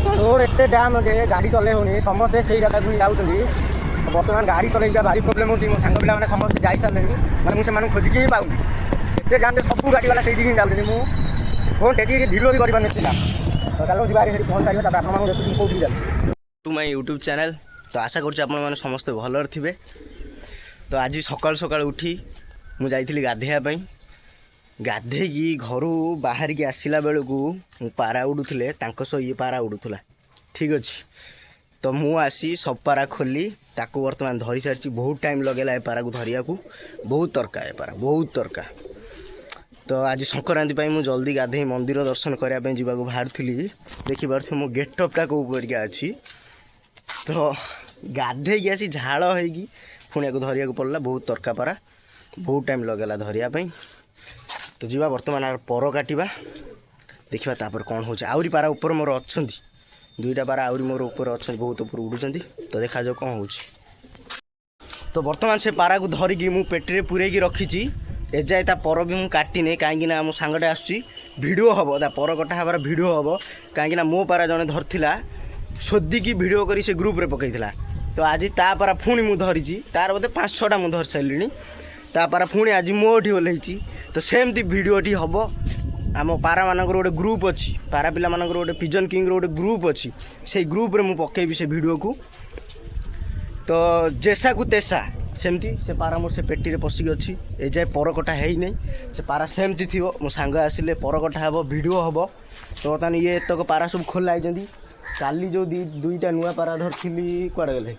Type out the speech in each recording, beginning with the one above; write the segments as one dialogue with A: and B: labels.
A: Road एत जाम जे गाड़ी चले होनी समस्ते से जगह जाऊँगी बर्तमान गाड़ी चलैका भारी प्रोब्लेम होती मो सांग पिला समस्त जाई सारे मैं मुझे खोजिक ही पाऊँ एत जाम जे सब गाड़ी वाला से जाऊँगी मुझे फोन टेक भिडियो भी कर तो चलो जी पहुँच सारे आप देखुँ कौटी जाऊँ
B: टू माय यूट्यूब चैनल। तो आशा कर समस्ते भलर थे। तो आज सकाल सकाल उठी मु जाइली गाधेया गाधेकी घर बाहर की आसला बेलू पारा उड़ूले सह ये पारा उड़ूला ठीक अच्छे। तो मु आसी सब पारा खोली ताको बर्तमान धरी सारी बहुत टाइम लगेगा पारा को धरिया को बहुत तरका है पारा बहुत तरका। तो आज संक्रांति मुझे जल्दी गाधे मंदिर दर्शन करने जावाक बाहर थी देखिपे मो गेटअपटा कौ परिका अच्छी। तो गाधे आसी झाड़ होगी पुणी को धरिया को पड़ला बहुत तरका पारा बहुत टाइम लगेगा धरियापी। तो जीवा बर्तमान पर काटिबा देखा तापर कौन हो आउरी पारा ऊपर मोर अच्छा दुईटा पारा आउरी मोर ऊपर अच्छा बहुत ऊपर उड़ुंट। तो देखा जाओ कौन हो। तो बर्तमान से पारा को धरिकी मु पेटी पूरे रखी एजाए ता पर भी मुझे काटिने कहीं मो सांगटे आसुची भिडियो हम ता पर कटा हबार भिडियो हम कहीं मो पारा जड़े धरला सोदिकी भिडियो करी से ग्रुप रे पकईला। तो आज ता पारा पुणी मुझे धरी तार बोधे 5-6टा मुझे धरी सारे ता पारा पुणी आज मोटी ओल्लैची। तो सेमती भिडियोटी हम आम पारा मान गोटे ग्रुप अच्छी पारा पिला मान गोटे पिजन किंग गोटे ग्रुप अच्छी से ग्रुप रे मुझे पकेबी से भिडियो को। तो जेसा को तेसा सेमती से पारा मोर से पेटी रे पशिक अच्छी एजाए परकटा है नहीं से पारा सेमती थी मो सांग आसिले परकटा हम भिडियो हम। तो बर्तमान ये तक पारा सब खोला होती काली जो दुईटा नुआ पारा धरती कड़े गले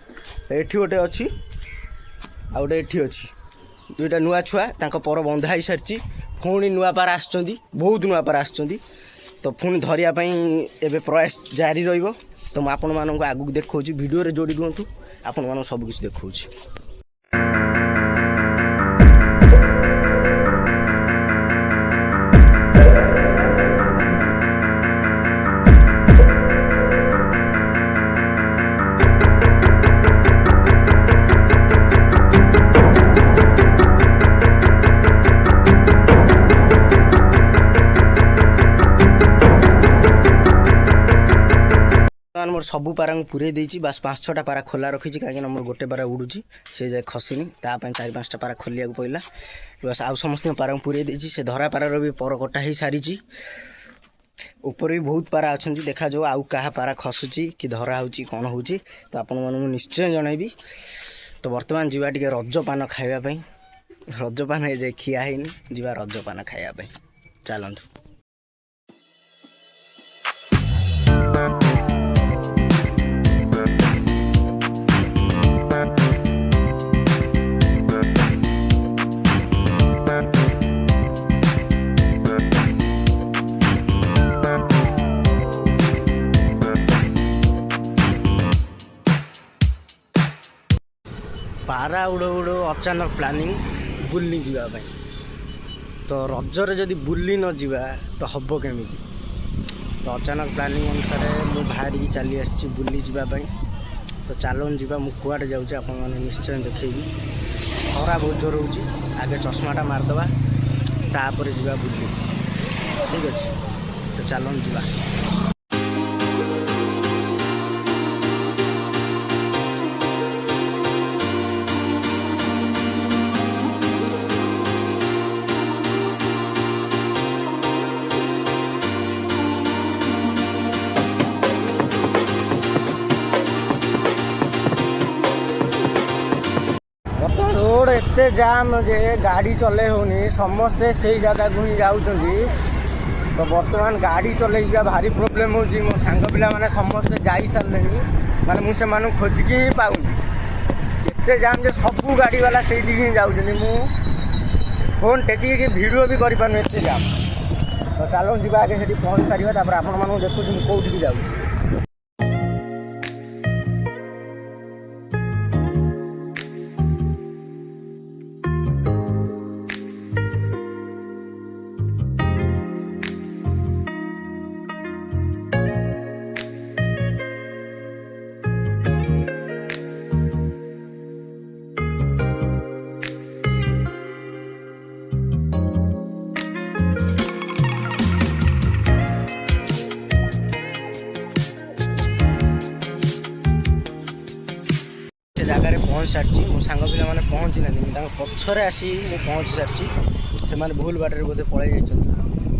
B: एठी गोटे अच्छी आ गोटे एठी अच्छी दुईटा नुआ छुआ तांको पर बंधा ही सारी पुणी नुआ पारा आसुँच बहुत नुआ पारा आसुँच। तो पुणी धरियापी एवं प्रयास जारी रहिबो। तो मुझे आपण मानक आगू देखा भिडियो जोड़ी रुहतु आपण मानक सबकिछ देखा। मोर सबू पारा पूरे देती बस 5-6टा पारा खोला रखी कहीं मोर गोटे पारा उड़ूची से जाए खसनी तापाई 4-5टा पारा खोलिया पड़ा बस आउ समस्त पारा पूरे देती से धरा पारार भी पर कटा ही सारी ऊपर भी बहुत पारा अच्छा देखा जाओ आउ क्या पारा खसुची कि धरा हो कौन हो। तो आपण मानू निश्चय जनइबी। तो बर्तमान जीवा टे रजपान खावाई रजपान ए जाए खिया है जीवा रजपान खावाई चलतु। पारा उड़ उड़ अचानक प्लानिंग बुली जावाई। तो रजरे जदि बुली न जावा तो हम केमी। तो अचानक प्लानिंग अनुसार मुझे बाहर की चली आसी बुली जावाई। तो चलन जा मुझे जाऊँगी आप निश्चय देखेबी खरा बहुत जोर हो आगे चश्माटा मारदे तापर जा बुली ठीक अच्छे। तो चलन जा
A: रोड एत जाम जे गाड़ी चले होनी समस्ते से जगह को ही जाऊँगी। तो बर्तमान गाड़ी चलैका भारी प्रोब्लेम हो मो सांग पिला समस्ते जाई सारे माने मुझे खोजिक ही पाऊँ एत जाम जे सब गाड़ी वाला से ही जाऊँगी मु फोन टेक भिडियो भी कर जाम। तो चलो जी आगे से पहुँच सारे आप देखुँ कौटी जाऊँ।
B: ପହଞ୍ଚି ସାରିଛି। ମୋ ସାଙ୍ଗ ପିଲାମାନେ ପହଞ୍ଚି ନାହାନ୍ତି, ମୁଁ ତାଙ୍କ ପଛରେ ଆସି ମୁଁ ପହଞ୍ଚି ସାରିଛି। ସେମାନେ ଭୁଲ ବାଟରେ ବୋଧେ ପଳାଇ ଯାଇଛନ୍ତି,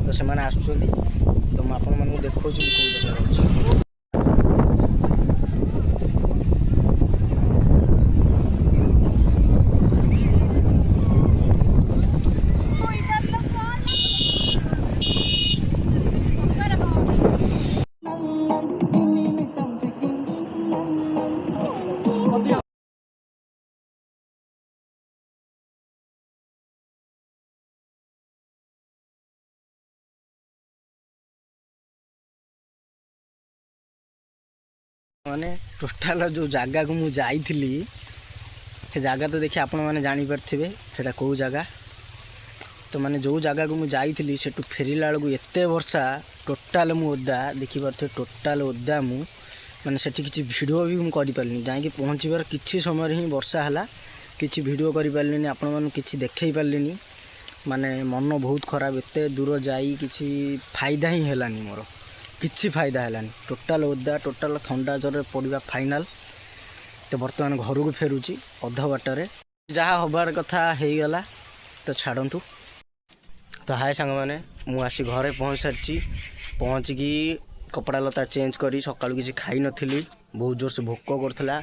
B: ତ ସେମାନେ ଆସୁଛନ୍ତି। ତ ମୁଁ ଆପଣମାନଙ୍କୁ ଦେଖାଉଛି ମୁଁ କେଉଁ ଜାଗାରେ ଅଛି। ମାନେ ଟୋଟାଲ ଯେଉଁ ଜାଗାକୁ ମୁଁ ଯାଇଥିଲି ସେ ଜାଗା ତ ଦେଖି ଆପଣମାନେ ଜାଣିପାରିଥିବେ ସେଇଟା କେଉଁ ଜାଗା। ତ ମାନେ ଯେଉଁ ଜାଗାକୁ ମୁଁ ଯାଇଥିଲି ସେଠୁ ଫେରିଲା ବେଳକୁ ଏତେ ବର୍ଷା, ଟୋଟାଲ ମୁଁ ଓଦା, ଦେଖିପାରୁଥିବେ ଟୋଟାଲ ଓଦା ମୁଁ। ମାନେ ସେଠି କିଛି ଭିଡ଼ିଓ ବି ମୁଁ କରିପାରିଲିନି, ଯାଇକି ପହଞ୍ଚିବାର କିଛି ସମୟରେ ହିଁ ବର୍ଷା ହେଲା। କିଛି ଭିଡ଼ିଓ କରିପାରିଲିନି, ଆପଣମାନଙ୍କୁ କିଛି ଦେଖାଇ ପାରିଲିନି। ମାନେ ମନ ବହୁତ ଖରାପ, ଏତେ ଦୂର ଯାଇ କିଛି ଫାଇଦା ହିଁ ହେଲାନି, ମୋର କିଛି ଫାଇଦା ହେଲାନି। ଟୋଟାଲ ଓଦା, ଟୋଟାଲ ଥଣ୍ଡା ଜ୍ୱରରେ ପଡ଼ିବା ଫାଇନାଲ୍। ତ ବର୍ତ୍ତମାନ ଘରକୁ ଫେରୁଛି ଅଧ ବାଟରେ। ଯାହା ହେବାର କଥା ହେଇଗଲା, ତ ଛାଡ଼ନ୍ତୁ। ତ ହାଏ ସାଙ୍ଗମାନେ, ମୁଁ ଆସି ଘରେ ପହଞ୍ଚି ସାରିଛି। ପହଞ୍ଚିକି କପଡ଼ା ଲତା ଚେଞ୍ଜ କରି ସକାଳୁ କିଛି ଖାଇନଥିଲି, ବହୁତ ଜୋରସେ ଭୋକ କରୁଥିଲା,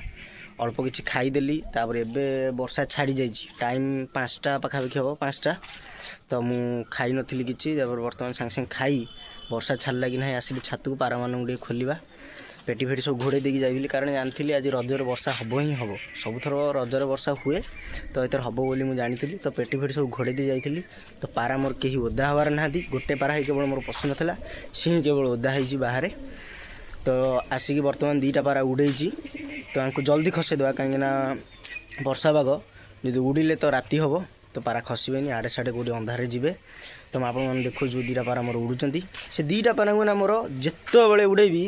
B: ଅଳ୍ପ କିଛି ଖାଇଦେଲି। ତାପରେ ଏବେ ବର୍ଷା ଛାଡ଼ି ଯାଇଛି, ଟାଇମ୍ 5ଟା ପାଖାପାଖି ହେବ, 5ଟା। ତ ମୁଁ ଖାଇନଥିଲି କିଛି, ତାପରେ ବର୍ତ୍ତମାନ ସାଙ୍ଗେ ସାଙ୍ଗେ ଖାଇ ବର୍ଷା ଛାଡ଼ିଲା କି ନାହିଁ ଆସିଲି ଛାତକୁ ପାରାମାନଙ୍କୁ ଟିକେ ଖୋଲିବା। ପେଟି ଫେଟି ସବୁ ଘୋଡ଼େଇ ଦେଇକି ଯାଇଥିଲି, କାରଣ ଜାଣିଥିଲି ଆଜି ରଜରେ ବର୍ଷା ହେବ ହିଁ ହେବ। ସବୁଥର ରଜରେ ବର୍ଷା ହୁଏ, ତ ଏଥର ହେବ ବୋଲି ମୁଁ ଜାଣିଥିଲି। ତ ପେଟି ଫେଟି ସବୁ ଘୋଡ଼େଇ ଦେଇ ଯାଇଥିଲି। ତ ପାରା ମୋର କେହି ଓଦା ହେବାର ନାହାନ୍ତି, ଗୋଟେ ପାରା ହିଁ କେବଳ ମୋର ପଶିନଥିଲା, ସିଏ ହିଁ କେବଳ ଓଦା ହେଇଛି ବାହାରେ। ତ ଆସିକି ବର୍ତ୍ତମାନ 2ଟା ପାରା ଉଡ଼େଇଛି। ତ ଆଙ୍କୁ ଜଲ୍ଦି ଖସେଇଦେବା, କାହିଁକିନା ବର୍ଷା ପାଗ, ଯଦି ଉଡ଼ିଲେ ତ ରାତି ହେବ, ତ ପାରା ଖସିବେନି, ଆଡ଼େ ସାଡ଼େ କେଉଁଠି ଅନ୍ଧାରରେ ଯିବେ। ତ ମୁଁ ଆପଣମାନେ ଦେଖୁଛୁ 2ଟା ପାରା ମୋର ଉଡ଼ୁଛନ୍ତି। ସେ 2ଟା ପାରାଙ୍କୁ ନା ମୋର ଯେତେବେଳେ ଉଡ଼େଇବି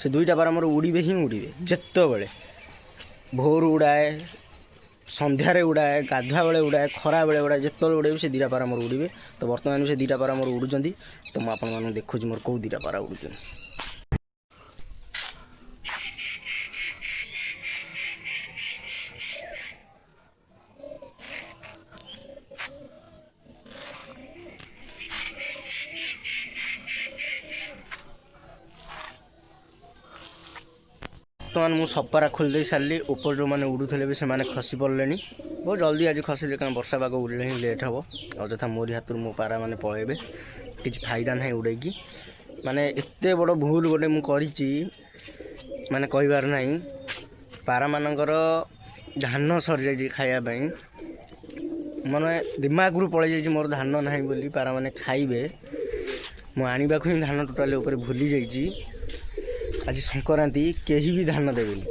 B: ସେ 2ଟା ପାରା ମୋର ଉଡ଼ିବେ ହିଁ ଉଡ଼ିବେ। ଯେତେବେଳେ ଭୋରୁ ଉଡ଼ାଏ, ସନ୍ଧ୍ୟାରେ ଉଡ଼ାଏ, ଗାଧୁଆ ବେଳେ ଉଡ଼ାଏ, ଖରାବେଳେ ଉଡ଼ାଏ, ଯେତେବେଳେ ଉଡ଼େଇବି ସେ 2ଟା ପାରା ମୋର ଉଡ଼ିବେ। ତ ବର୍ତ୍ତମାନ ସେ 2ଟା ପାରା ମୋର ଉଡ଼ୁଛନ୍ତି। ତ ମୁଁ ଆପଣମାନଙ୍କୁ ଦେଖୁଛି ମୋର କେଉଁ 2ଟା ପାରା ଉଡ଼ୁଛନ୍ତି। ବର୍ତ୍ତମାନ ମୁଁ ସପାରା ଖୋଲି ଦେଇ ସାରିଲି। ଉପରେ ଯେଉଁମାନେ ଉଡ଼ୁଥିଲେ ବି ସେମାନେ ଖସି ପଡ଼ିଲେଣି, ବହୁତ ଜଲ୍ଦି ଆଜି ଖସିଲେ, କାରଣ ବର୍ଷା ପାଗ ଉଡ଼ିଲେ ହିଁ ଲେଟ୍ ହେବ। ଅଯଥା ମୋରି ହାତରୁ ମୋ ପାରାମାନେ ପଳେଇବେ, କିଛି ଫାଇଦା ନାହିଁ ଉଡ଼େଇକି। ମାନେ ଏତେ ବଡ଼ ଭୁଲ ଗୋଟେ ମୁଁ କରିଛି, ମାନେ କହିବାର ନାହିଁ। ପାରାମାନଙ୍କର ଧାନ ସରିଯାଇଛି ଖାଇବା ପାଇଁ, ମାନେ ଦିମାଗରୁ ପଳେଇ ଯାଇଛି ମୋର ଧାନ ନାହିଁ ବୋଲି ପାରାମାନେ ଖାଇବେ। ମୁଁ ଆଣିବାକୁ ହିଁ ଧାନ ଟୋଟାଲି ଉପରେ ଭୁଲି ଯାଇଛି। ଆଜି ସଂକ୍ରାନ୍ତି, କେହି ବି ଧାନ ଦେବେନି,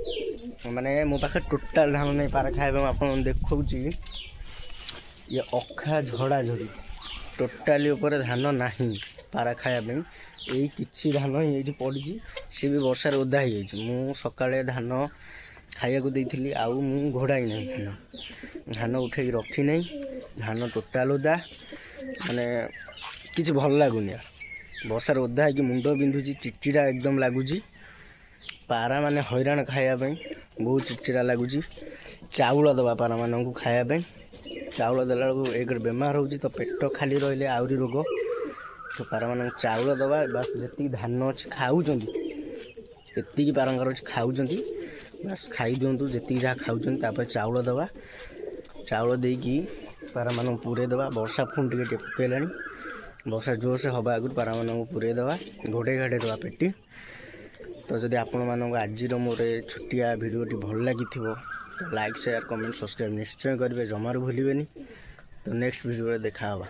B: ମାନେ ମୋ ପାଖରେ ଟୋଟାଲ ଧାନ ନାହିଁ ପାରା ଖାଇବା ପାଇଁ। ଆପଣଙ୍କୁ ଦେଖାଉଛି ଇଏ ଅଖା ଝଡ଼ାଝଡ଼ି, ଟୋଟାଲି ଉପରେ ଧାନ ନାହିଁ ପାରା ଖାଇବା ପାଇଁ। ଏଇ କିଛି ଧାନ ହିଁ ଏଇଠି ପଡ଼ିଛି, ସିଏ ବି ବର୍ଷାରେ ଓଦା ହେଇଯାଇଛି। ମୁଁ ସକାଳେ ଧାନ ଖାଇବାକୁ ଦେଇଥିଲି, ଆଉ ମୁଁ ଘୋଡ଼ାଇ ନାହିଁ ଧାନ ଉଠେଇକି ରଖିନାହିଁ। ଧାନ ଟୋଟାଲ ଓଦା, ମାନେ କିଛି ଭଲ ଲାଗୁନି। ବର୍ଷାରେ ଓଦା ହେଇକି ମୁଣ୍ଡ ବିନ୍ଧୁଛି, ଚିଡ଼ଚିଡ଼ା ଏକଦମ ଲାଗୁଛି। ପାରାମାନେ ହଇରାଣ ଖାଇବା ପାଇଁ, ବହୁତ ଚିଡ଼ଚିଡ଼ା ଲାଗୁଛି। ଚାଉଳ ଦେବା ପାରାମାନଙ୍କୁ ଖାଇବା ପାଇଁ, ଚାଉଳ ଦେଲାବେଳକୁ ଏକରେ ବେମାର ହେଉଛି, ତ ପେଟ ଖାଲି ରହିଲେ ଆହୁରି ରୋଗ। ତ ପାରାମାନଙ୍କୁ ଚାଉଳ ଦେବା, ବାସ୍ ଯେତିକି ଧାନ ଅଛି ଖାଉଛନ୍ତି, ଏତିକି ପାରାଙ୍କର ଅଛି ଖାଉଛନ୍ତି, ବାସ୍ ଖାଇଦିଅନ୍ତୁ ଯେତିକି ଯାହା ଖାଉଛନ୍ତି। ତାପରେ ଚାଉଳ ଦେବା, ଚାଉଳ ଦେଇକି ପାରାମାନଙ୍କୁ ପୁରେଇ ଦେବା। ବର୍ଷା ପୁଣି ଟିକେ ଟିକେ ପକେଇଲାଣି, ବର୍ଷା ଜୋରସେ ହେବା ଆଗରୁ ପାରାମାନଙ୍କୁ ପୁରେଇ ଦେବା, ଘୋଡ଼େଇ ଘାଡ଼େଇ ଦେବା ପେଟି। ତ ଯଦି ଆପଣମାନଙ୍କୁ ଆଜିର ମୋର ଏ ଛୋଟିଆ ଭିଡ଼ିଓଟି ଭଲ ଲାଗିଥିବ, ତ ଲାଇକ୍, ସେୟାର, କମେଣ୍ଟ, ସବସ୍କ୍ରାଇବ୍ ନିଶ୍ଚୟ କରିବେ, ଜମାରୁ ଭୁଲିବେନି। ତ ନେକ୍ସଟ ଭିଡ଼ିଓରେ ଦେଖା ହେବା।